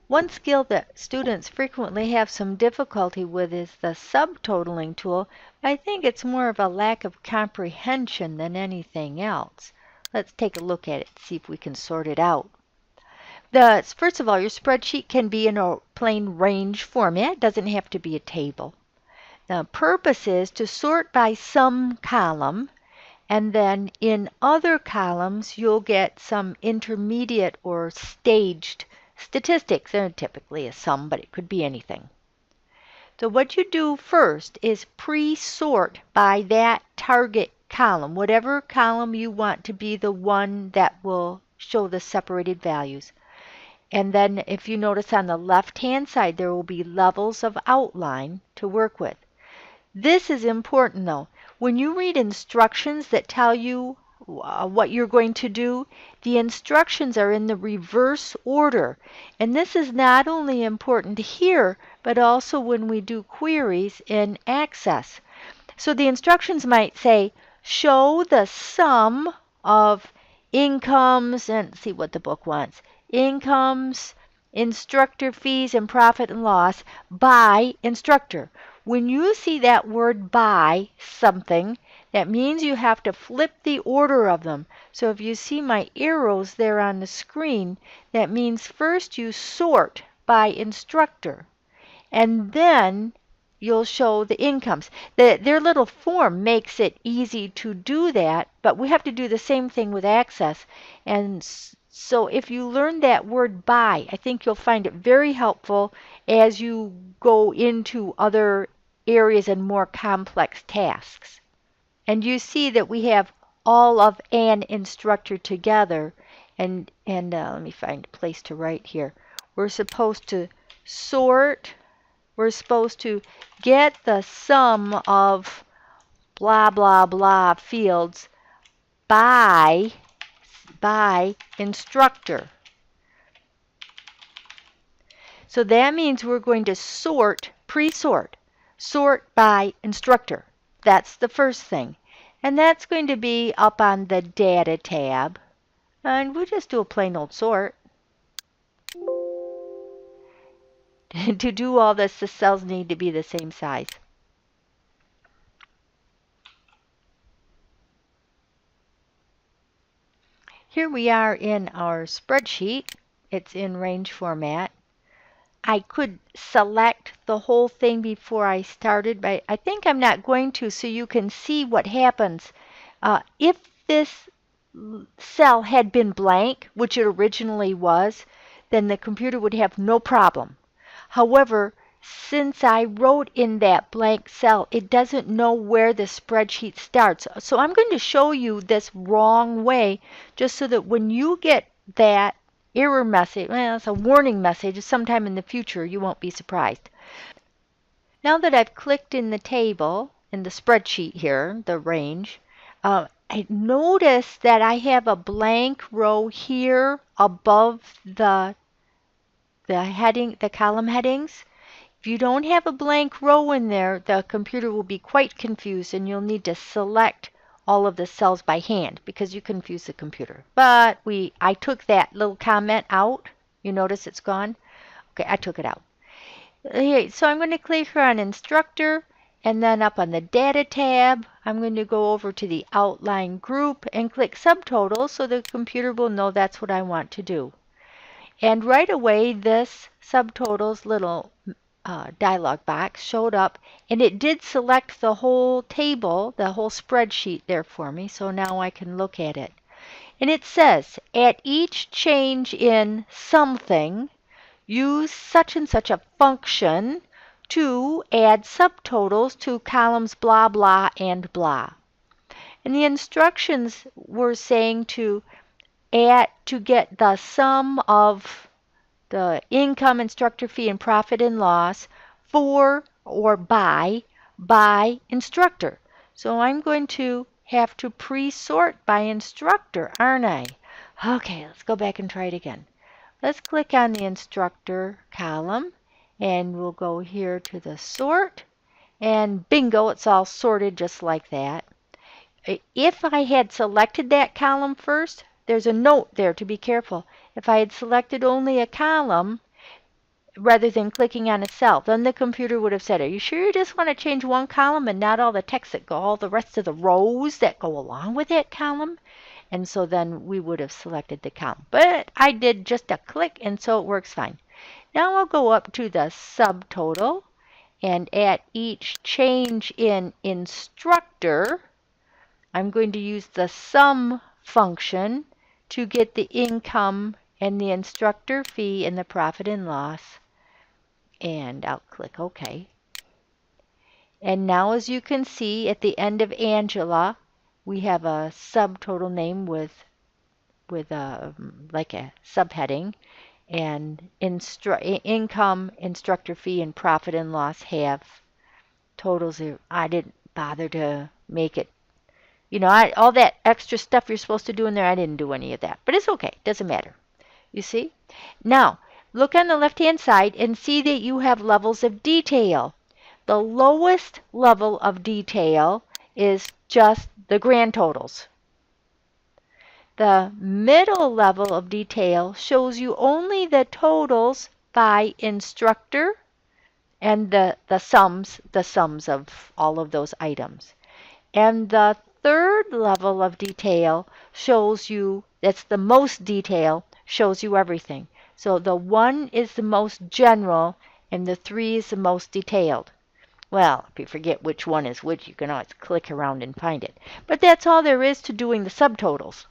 One skill that students frequently have some difficulty with is the subtotaling tool. I think it's more of a lack of comprehension than anything else. Let's take a look at it, see if we can sort it out. First of all, your spreadsheet can be in a plain range format. It doesn't have to be a table. The purpose is to sort by some column, and then in other columns you'll get some intermediate or staged statistics. There typically is some, but it could be anything. So what you do first is pre-sort by that target column, whatever column you want to be the one that will show the separated values. And then if you notice on the left-hand side, there will be levels of outline to work with. This is important though. When you read instructions that tell you what you're going to do, the instructions are in the reverse order. And this is not only important here, but also when we do queries in Access. So the instructions might say, show the sum of incomes, and see what the book wants, incomes, instructor fees, and profit and loss by instructor. When you see that word by something, that means you have to flip the order of them. So if you see my arrows there on the screen, that means first you sort by instructor, and then you'll show the incomes. Their little form makes it easy to do that, but we have to do the same thing with Access. And so if you learn that word by, I think you'll find it very helpful as you go into other areas and more complex tasks. And you see that we have all of an instructor together. And let me find a place to write here. We're supposed to sort. We're supposed to get the sum of blah, blah, blah fields by instructor. So that means we're going to sort, pre-sort, sort by instructor. That's the first thing. And that's going to be up on the Data tab. And we'll just do a plain old sort. To do all this, the cells need to be the same size. Here we are in our spreadsheet. It's in range format. I could select the whole thing before I started, but I think I'm not going to, so you can see what happens. If this cell had been blank, which it originally was, then the computer would have no problem. However, since I wrote in that blank cell, it doesn't know where the spreadsheet starts. So I'm going to show you this wrong way, just so that when you get that error message, well, it's a warning message, sometime in the future, you won't be surprised. Now that I've clicked in the table, in the spreadsheet here, the range, I notice that I have a blank row here above the heading, the column headings. If you don't have a blank row in there, the computer will be quite confused and you'll need to select all of the cells by hand because you confuse the computer. But I took that little comment out. You notice it's gone? Okay, I took it out. Okay, so I'm going to click here on instructor, and then up on the Data tab, I'm going to go over to the outline group and click subtotals so the computer will know that's what I want to do. And right away, this subtotals little dialog box showed up, and it did select the whole table, the whole spreadsheet there for me, so now I can look at it. And it says, at each change in something, use such and such a function to add subtotals to columns blah, blah, and blah. And the instructions were saying to get the sum of the income, instructor fee, and profit and loss for or by instructor. So I'm going to have to pre-sort by instructor, aren't I? Okay, let's go back and try it again. Let's click on the instructor column, and we'll go here to the sort, and bingo, it's all sorted just like that. If I had selected that column first, there's a note there to be careful. If I had selected only a column, rather than clicking on a cell. Then the computer would have said, are you sure you just want to change one column and not all the text that go, all the rest of the rows that go along with that column? And so then we would have selected the column. But I did just a click, and so it works fine. Now I'll go up to the subtotal, and at each change in instructor, I'm going to use the sum function to get the income and the instructor fee and the profit and loss. And I'll click OK. And now, as you can see, at the end of Angela, we have a subtotal name with like a subheading, and income, instructor fee, and profit and loss have totals. I didn't bother to make it. All that extra stuff you're supposed to do in there, I didn't do any of that. But it's okay. Doesn't matter. You see? Now, look on the left-hand side and see that you have levels of detail. The lowest level of detail is just the grand totals. The middle level of detail shows you only the totals by instructor and the sums of all of those items. And the third level of detail shows you, that's the most detail, shows you everything. So the 1 is the most general and the 3 is the most detailed. Well, if you forget which one is which, you can always click around and find it. But that's all there is to doing the subtotals.